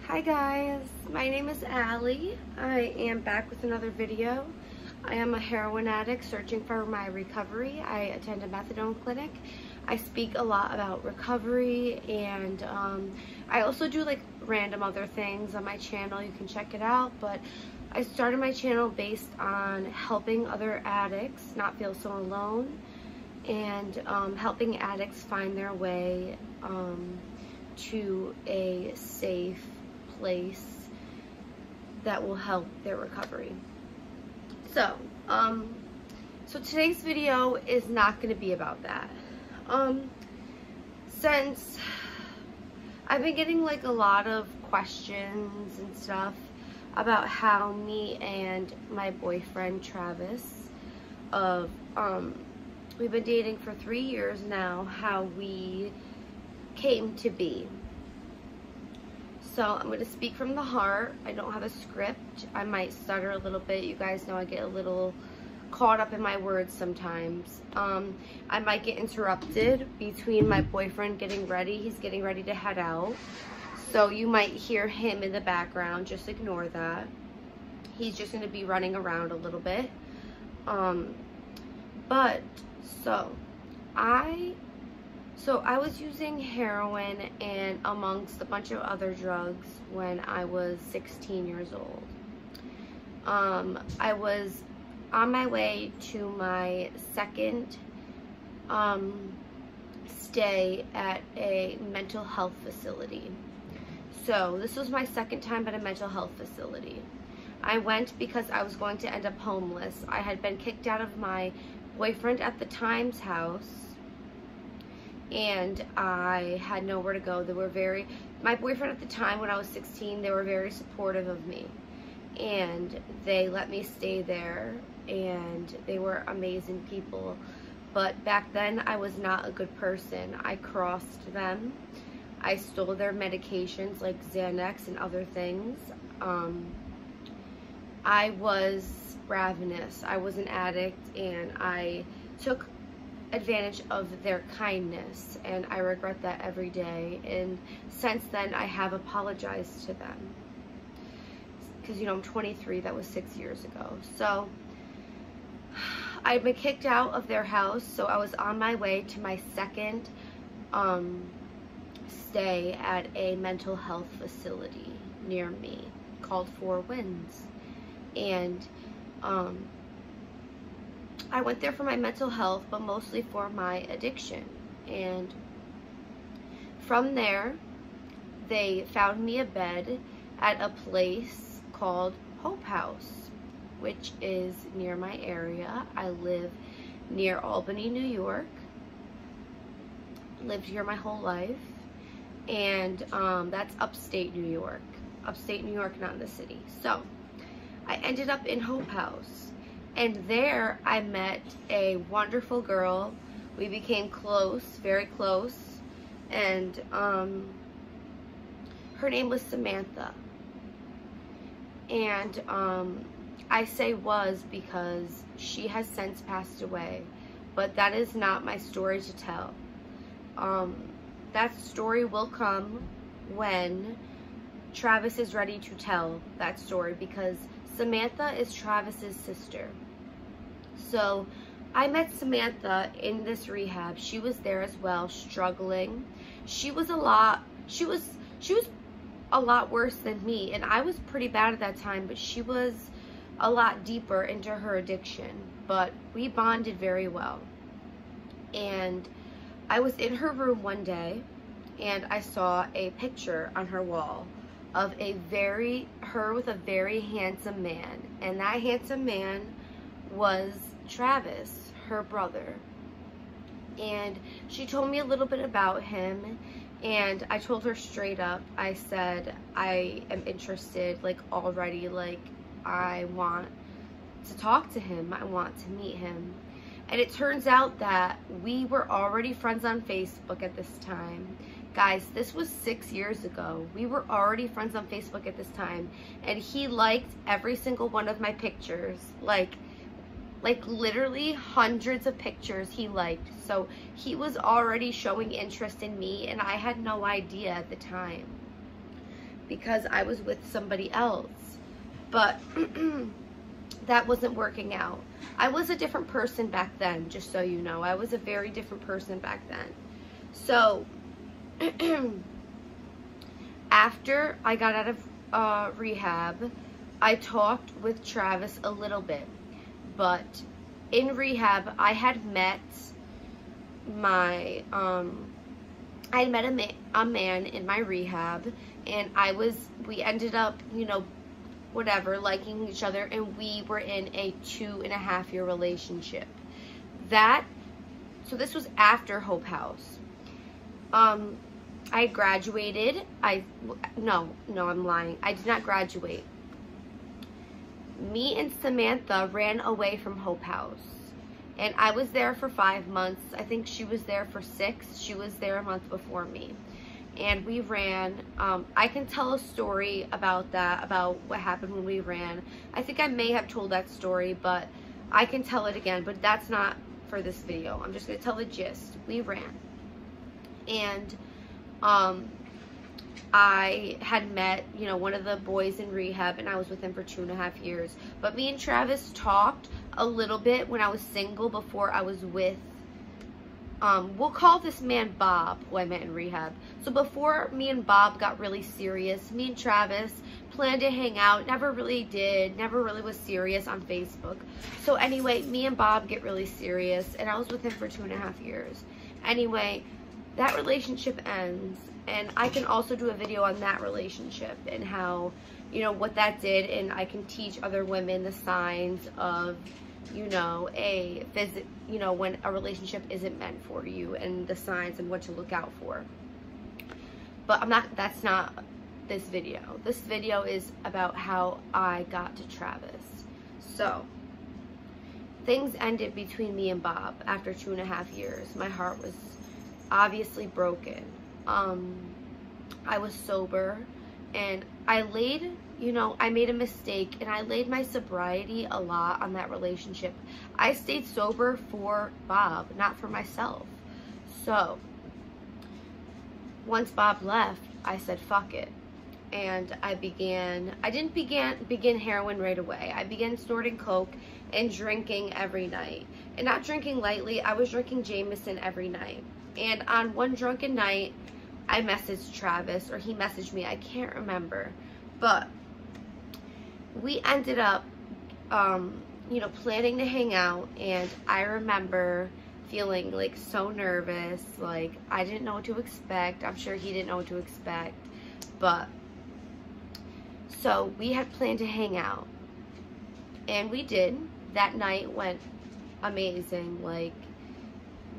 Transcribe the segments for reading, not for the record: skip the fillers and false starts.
Hi guys, my name is Allie. I am back with another video. I am a heroin addict searching for my recovery. I attend a methadone clinic. I speak a lot about recovery, and I also do like random other things on my channel. You can check it out, but I started my channel based on helping other addicts not feel so alone, and helping addicts find their way to a safe place that will help their recovery. So today's video is not going to be about that. Since I've been getting like a lot of questions and stuff about how me and my boyfriend Travis we've been dating for 3 years now, how we came to be. So I'm going to speak from the heart. I don't have a script. I might stutter a little bit. You guys know I get a little caught up in my words sometimes. I might get interrupted between my boyfriend getting ready. He's getting ready to head out. So you might hear him in the background. Just ignore that. He's just going to be running around a little bit. So I was using heroin and amongst a bunch of other drugs when I was 16 years old. I was on my way to my second stay at a mental health facility. So this was my second time at a mental health facility. I went because I was going to end up homeless. I had been kicked out of my boyfriend at the time's house, and I had nowhere to go. My boyfriend at the time, when I was 16, they were very supportive of me, and they let me stay there, and they were amazing people. But back then, I was not a good person. I crossed them. I stole their medications like Xanax and other things. I was ravenous. I was an addict, and I took advantage of their kindness, and I regret that every day. And since then, I have apologized to them, because, you know, I'm 23. That was 6 years ago. So I'd been kicked out of their house, so I was on my way to my second stay at a mental health facility near me called Four Winds. And I went there for my mental health, but mostly for my addiction. And from there, they found me a bed at a place called Hope House, which is near my area. I live near Albany, New York. Lived here my whole life. And that's upstate New York. Upstate New York, not in the city. So I ended up in Hope House. And there I met a wonderful girl. We became close, very close. And her name was Samantha. And I say was because she has since passed away. But that is not my story to tell. That story will come when Travis is ready to tell that story, because Samantha is Travis's sister. So I met Samantha in this rehab. She was there as well, struggling. She was a lot worse than me, and I was pretty bad at that time, but she was a lot deeper into her addiction. But we bonded very well. And I was in her room one day, and I saw a picture on her wall of her with a very handsome man. And that handsome man was Travis, her brother. And she told me a little bit about him, and I told her straight up, I said, I am interested, like, already, like, I want to talk to him, I want to meet him. And it turns out that we were already friends on Facebook at this time. Guys, this was 6 years ago. We were already friends on Facebook at this time, and he liked every single one of my pictures. Like literally hundreds of pictures he liked. So he was already showing interest in me, and I had no idea at the time. because I was with somebody else. But that wasn't working out. I was a different person back then, just so you know. I was a very different person back then. So after I got out of rehab, I talked with Travis a little bit. But in rehab, I had met my a man in my rehab, and we ended up, you know, whatever, liking each other, and we were in a 2.5-year relationship. So this was after Hope House. I graduated. No, I'm lying. I did not graduate. Me and Samantha ran away from Hope House. And I was there for 5 months. I think she was there for 6. She was there a month before me. And we ran. I can tell a story about that, about what happened when we ran. I think I may have told that story, but I can tell it again. But that's not for this video. I'm just going to tell the gist. We ran. And I had met, you know, one of the boys in rehab, and I was with him for 2.5 years. But me and Travis talked a little bit when I was single, before I was with, we'll call this man Bob, who I met in rehab. So before me and Bob got really serious, me and Travis planned to hang out. Never really did. Never really was serious on Facebook. So anyway, me and Bob get really serious, and I was with him for 2.5 years. Anyway, that relationship ends. And I can also do a video on that relationship and how, you know, what that did. And I can teach other women the signs of, you know, when a relationship isn't meant for you, and the signs and what to look out for. But that's not this video. This video is about how I got to Travis. So, things ended between me and Bob after 2.5 years. My heart was obviously broken. I was sober, and I made a mistake, and I laid my sobriety a lot on that relationship. I stayed sober for Bob, not for myself. So once Bob left, I said fuck it, and I didn't begin heroin right away. I began snorting coke and drinking every night, and not drinking lightly. I was drinking Jameson every night. And on one drunken night, I messaged Travis, or he messaged me, I can't remember. But we ended up, you know, planning to hang out, and I remember feeling like so nervous, like I didn't know what to expect. I'm sure he didn't know what to expect. But, so we had planned to hang out, and we did. That night went amazing. Like,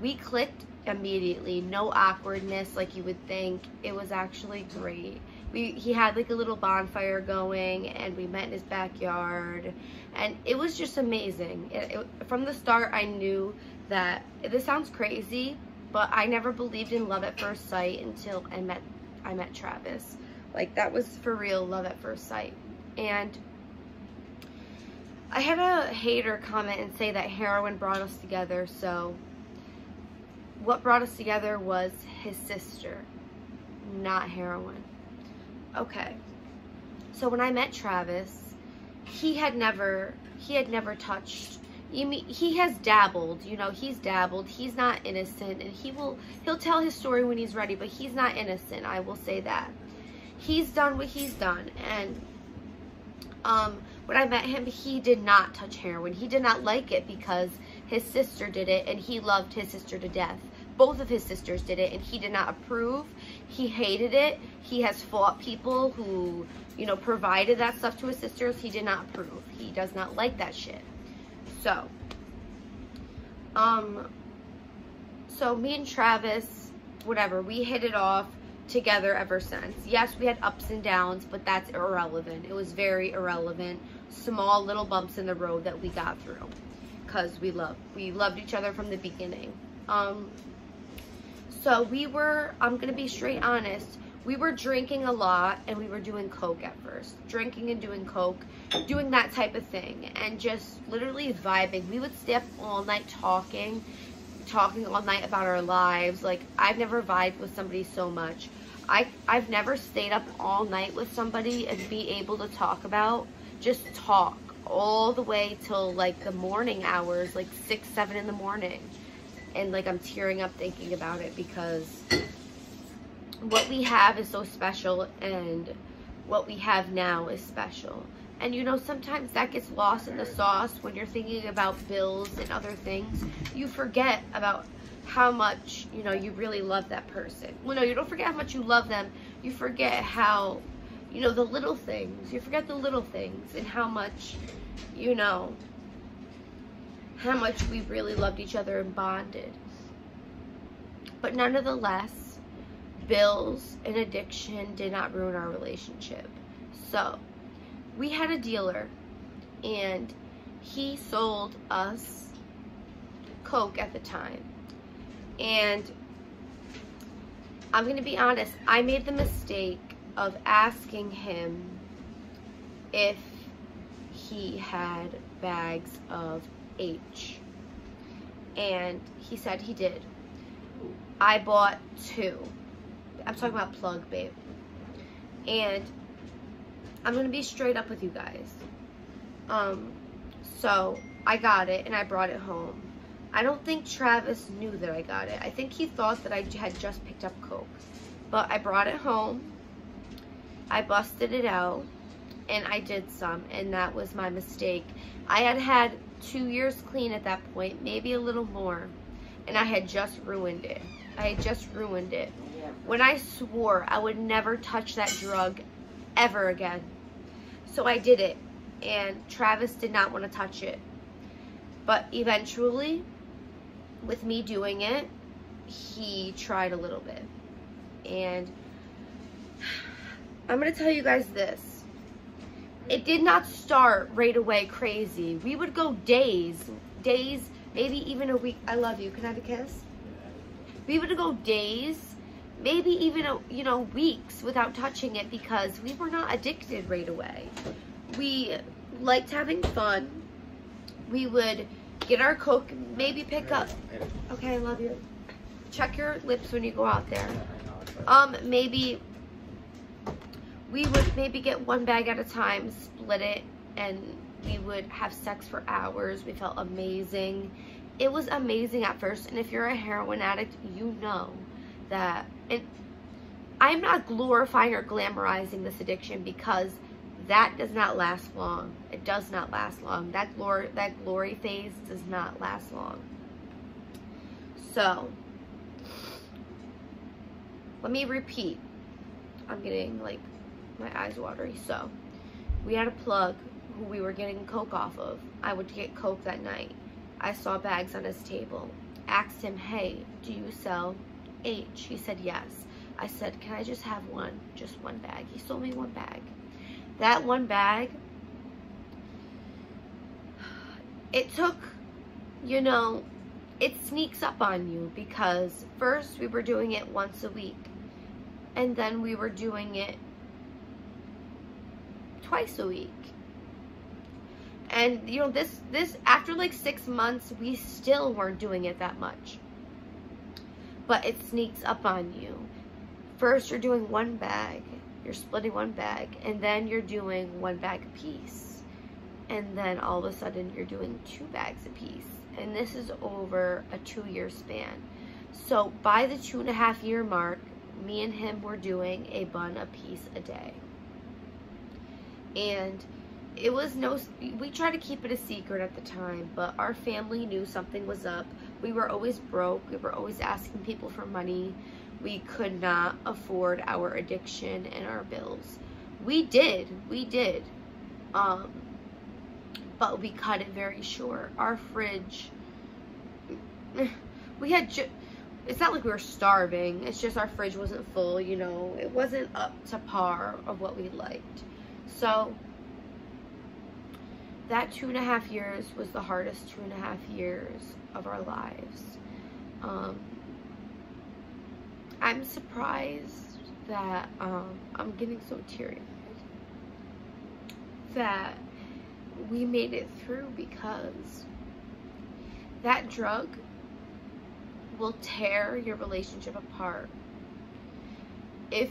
we clicked immediately, no awkwardness like you would think. It was actually great. He had like a little bonfire going, and we met in his backyard, and it was just amazing. From the start, I knew that, this sounds crazy, but I never believed in love at first sight until I met Travis. Like, that was for real love at first sight. And I had a hater comment and say that heroin brought us together. So what brought us together was his sister, not heroin. Okay. So when I met Travis, he had never touched. He has dabbled, you know, he's dabbled. He's not innocent, and he'll tell his story when he's ready, but he's not innocent. I will say that. He's done what he's done. And when I met him, he did not touch heroin. He did not like it because his sister did it, and he loved his sister to death. Both of his sisters did it, and he did not approve. He hated it. He has fought people who, you know, provided that stuff to his sisters. He did not approve. He does not like that shit. So, so me and Travis, whatever, we hit it off together ever since. Yes, we had ups and downs, but that's irrelevant. It was very irrelevant. Small little bumps in the road that we got through, because we loved each other from the beginning. So we were, I'm gonna be straight honest, we were drinking a lot, and we were doing coke at first. Drinking and doing coke, doing that type of thing, and just literally vibing. We would stay up all night talking all night about our lives. Like, I've never vibed with somebody so much. I've never stayed up all night with somebody and be able to talk about, just talk all the way till like the morning hours, like 6, 7 in the morning. And like I'm tearing up thinking about it, because what we have is so special, and what we have now is special. And you know, sometimes that gets lost in the sauce when you're thinking about bills and other things. You forget about how much, you know, you really love that person. Well, no, you don't forget how much you love them. You forget how, you know, the little things. You forget the little things and how much, you know, how much we really loved each other and bonded. But nonetheless, bills and addiction did not ruin our relationship. So we had a dealer, and he sold us Coke at the time. And I'm going to be honest, I made the mistake of asking him if he had bags of H. And he said he did. I bought 2. I'm talking about plug, babe. And I'm going to be straight up with you guys. So I got it and I brought it home. I don't think Travis knew that I got it. I think he thought that I had just picked up Coke. But I brought it home. I busted it out. And I did some. And that was my mistake. I had 2 years clean at that point. Maybe a little more. And I had just ruined it. I had just ruined it. When I swore I would never touch that drug ever again. So I did it. And Travis did not want to touch it. But eventually, with me doing it, he tried a little bit. And I'm going to tell you guys this. It did not start right away crazy. We would go days, maybe even a week. I love you. Can I have a kiss? We would go days, maybe even, you know, weeks without touching it, because we were not addicted right away. We liked having fun. We would get our Coke, maybe pick up. Okay, I love you. Check your lips when you go out there. Maybe we would maybe get 1 bag at a time, split it, and we would have sex for hours. We felt amazing. It was amazing at first, and if you're a heroin addict, you know that. And I'm not glorifying or glamorizing this addiction, because that does not last long. It does not last long. That glory phase does not last long. So, let me repeat. I'm getting, like, my eyes watery. So, we had a plug who we were getting Coke off of. I would get Coke that night. I saw bags on his table. Asked him, hey, do you sell H? He said yes. I said, can I just have one? Just 1 bag. He sold me 1 bag. That 1 bag, it took, you know, it sneaks up on you, because first we were doing it once a week, and then we were doing it twice a week. And, you know, this after like 6 months, we still weren't doing it that much. But it sneaks up on you. First, you're doing 1 bag. You're splitting 1 bag. And then you're doing 1 bag apiece. And then all of a sudden, you're doing 2 bags apiece. And this is over a 2-year span. So by the 2.5-year mark, me and him were doing a bun apiece a day. And it was we tried to keep it a secret at the time, but our family knew something was up. We were always broke. We were always asking people for money. We could not afford our addiction and our bills. We did. But we cut it very short. Our fridge, we had, it's not like we were starving. It's just our fridge wasn't full, you know. It wasn't up to par of what we liked. So that 2.5 years was the hardest 2.5 years of our lives. I'm surprised that, I'm getting so teary, that we made it through, because that drug will tear your relationship apart. if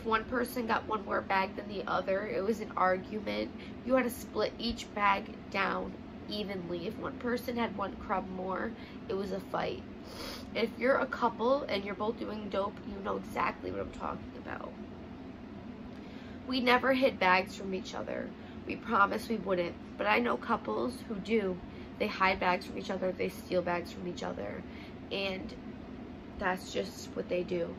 one person got one more bag than the other, it was an argument. You had to split each bag down evenly. If one person had one crumb more, it was a fight. If you're a couple and you're both doing dope, you know exactly what I'm talking about. We never hid bags from each other. We promised we wouldn't, but I know couples who do. They hide bags from each other, they steal bags from each other, and that's just what they do.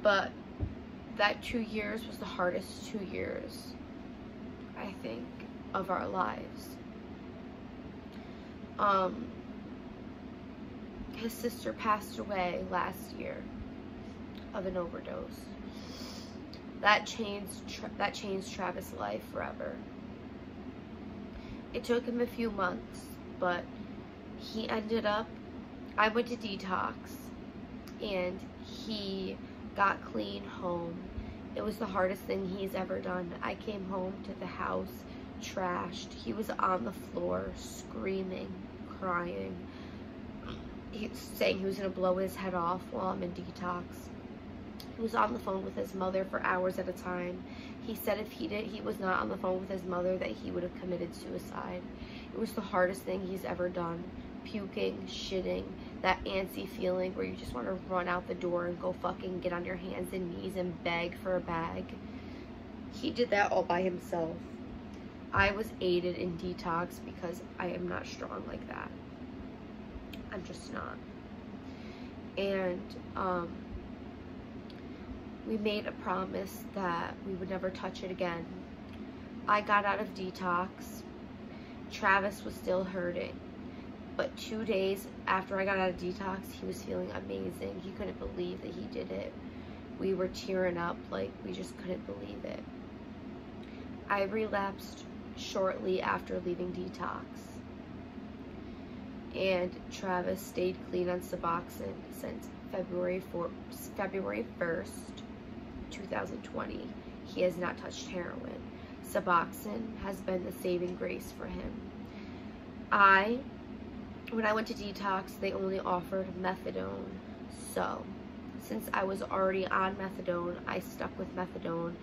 But that 2 years was the hardest 2 years, I think, of our lives. His sister passed away last year of an overdose. That changed Travis' life forever. It took him a few months, but he ended up, I went to detox, and he got clean home. It was the hardest thing he's ever done. I came home to the house trashed. He was on the floor screaming, crying. He was saying he was going to blow his head off while I'm in detox. He was on the phone with his mother for hours at a time. He said if he was not on the phone with his mother, that he would have committed suicide. It was the hardest thing he's ever done. Puking, shitting, that antsy feeling where you just want to run out the door and go fucking get on your hands and knees and beg for a bag. He did that all by himself. I was aided in detox because I am not strong like that. I'm just not. And we made a promise that we would never touch it again. I got out of detox. Travis was still hurting. But 2 days after I got out of detox, he was feeling amazing. He couldn't believe that he did it. We were tearing up, like we just couldn't believe it. I relapsed shortly after leaving detox. And Travis stayed clean on Suboxone since February 1st, 2020. He has not touched heroin. Suboxone has been the saving grace for him. When I went to detox, they only offered methadone. So, since I was already on methadone, I stuck with methadone,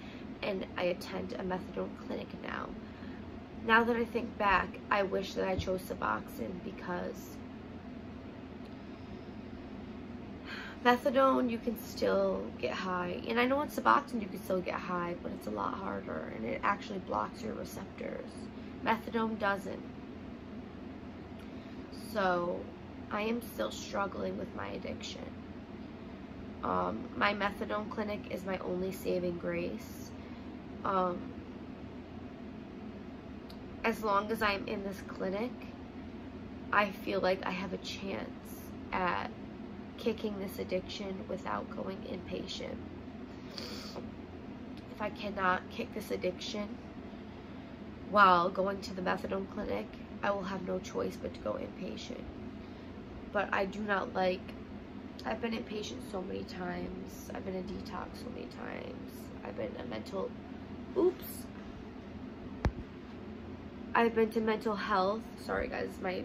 and I attend a methadone clinic now. Now that I think back, I wish that I chose Suboxone, because methadone, you can still get high. And I know in Suboxone you can still get high, but it's a lot harder, and it actually blocks your receptors. Methadone doesn't. So, I am still struggling with my addiction. My methadone clinic is my only saving grace. As long as I'm in this clinic, I feel like I have a chance at kicking this addiction without going inpatient. If I cannot kick this addiction while going to the methadone clinic, I will have no choice but to go inpatient. But I do not like, I've been inpatient so many times. I've been in detox so many times. I've been a mental, I've been to mental health. Sorry guys, my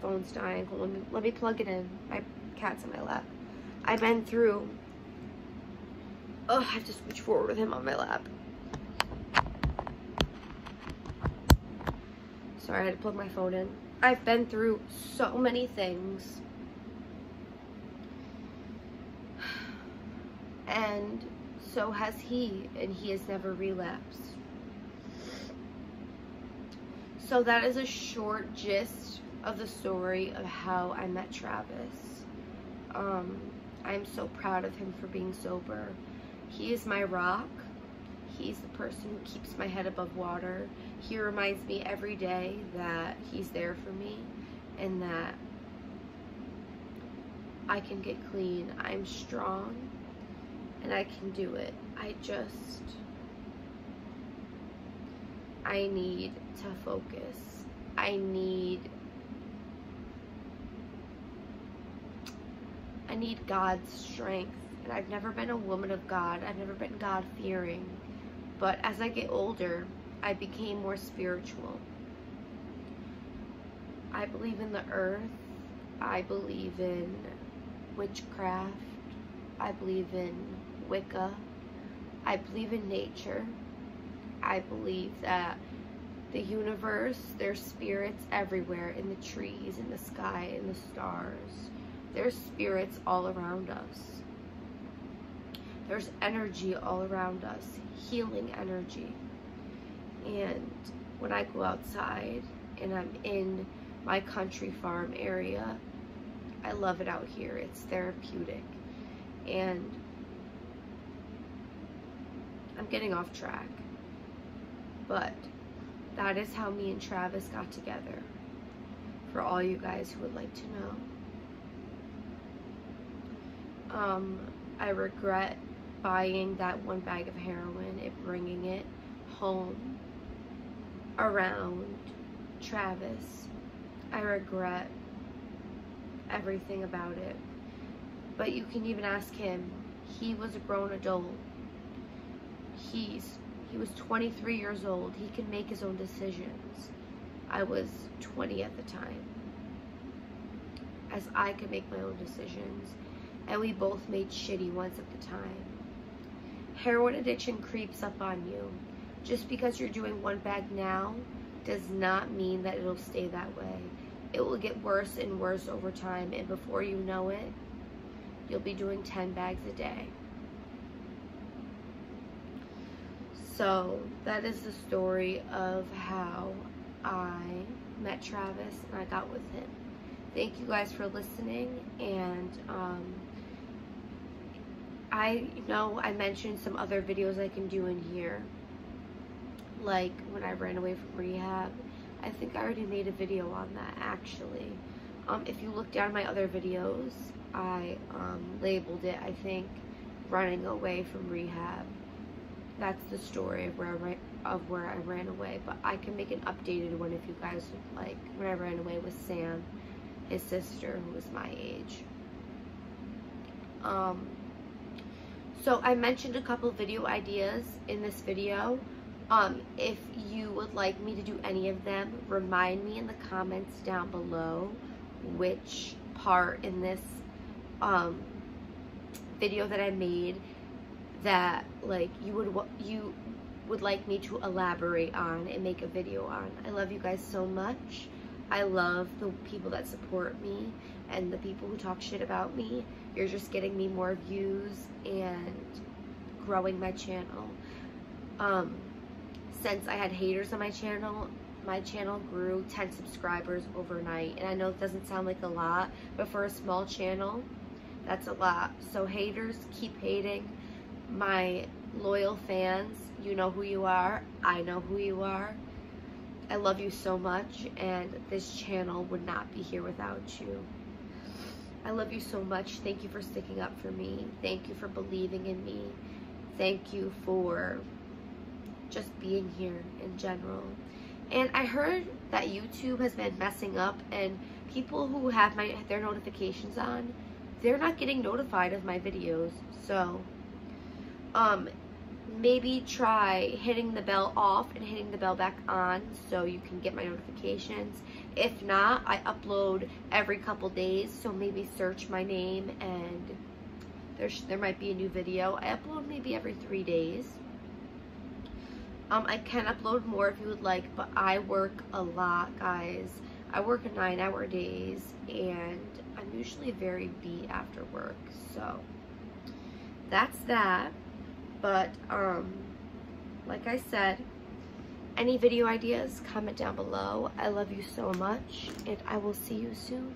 phone's dying. Hold on, let me plug it in. My cat's in my lap. I've been through, I have to switch forward with him on my lap. Sorry, I had to plug my phone in. I've been through so many things. And so has he, and he has never relapsed. So that is a short gist of the story of how I met Travis. I'm so proud of him for being sober. He is my rock. He's the person who keeps my head above water. He reminds me every day that he's there for me and that I can get clean. I'm strong and I can do it. I need to focus. I need God's strength. And I've never been a woman of God. I've never been God-fearing. But as I get older, I became more spiritual. I believe in the earth. I believe in witchcraft. I believe in Wicca. I believe in nature. I believe that the universe, there's spirits everywhere, in the trees, in the sky, in the stars. There's spirits all around us. There's energy all around us, healing energy. And when I go outside and I'm in my country farm area, I love it out here. It's therapeutic. And I'm getting off track, but that is how me and Travis got together, for all you guys who would like to know. I regret buying that one bag of heroin and bringing it home around Travis. I regret everything about it. But you can even ask him. He was a grown adult. He was 23 years old. He can make his own decisions. I was 20 at the time, as I could make my own decisions. And we both made shitty ones at the time. Heroin addiction creeps up on you. Just because you're doing one bag now does not mean that it'll stay that way. It will get worse and worse over time, and before you know it, you'll be doing 10 bags a day. So that is the story of how I met Travis and I got with him. Thank you guys for listening. And I know I mentioned some other videos I can do in here, like when I ran away from rehab. I think I already made a video on that, actually. If you look down my other videos, I labeled it, I think, running away from rehab. That's the story of where I ran away. But I can make an updated one if you guys would like. When I ran away with Sam, his sister, who was my age. So I mentioned a couple video ideas in this video. If you would like me to do any of them, remind me in the comments down below which part in this video that I made that like you would like me to elaborate on and make a video on. I love you guys so much. I love the people that support me and the people who talk shit about me. You're just getting me more views and growing my channel. Since I had haters on my channel grew 10 subscribers overnight. And I know it doesn't sound like a lot, but for a small channel, that's a lot. So haters, keep hating. My loyal fans, you know who you are. I know who you are. I love you so much, and this channel would not be here without you. I love you so much. Thank you for sticking up for me. Thank you for believing in me. Thank you for just being here in general. And I heard that YouTube has been messing up, and people who have their notifications on, they're not getting notified of my videos. So maybe try hitting the bell off and hitting the bell back on so you can get my notifications. If not, I upload every couple days, so maybe search my name and there might be a new video. I upload maybe every 3 days. I can upload more if you would like, but I work a lot, guys. I work 9-hour days, and I'm usually very beat after work. So that's that. But like I said, any video ideas, comment down below. I love you so much, and I will see you soon.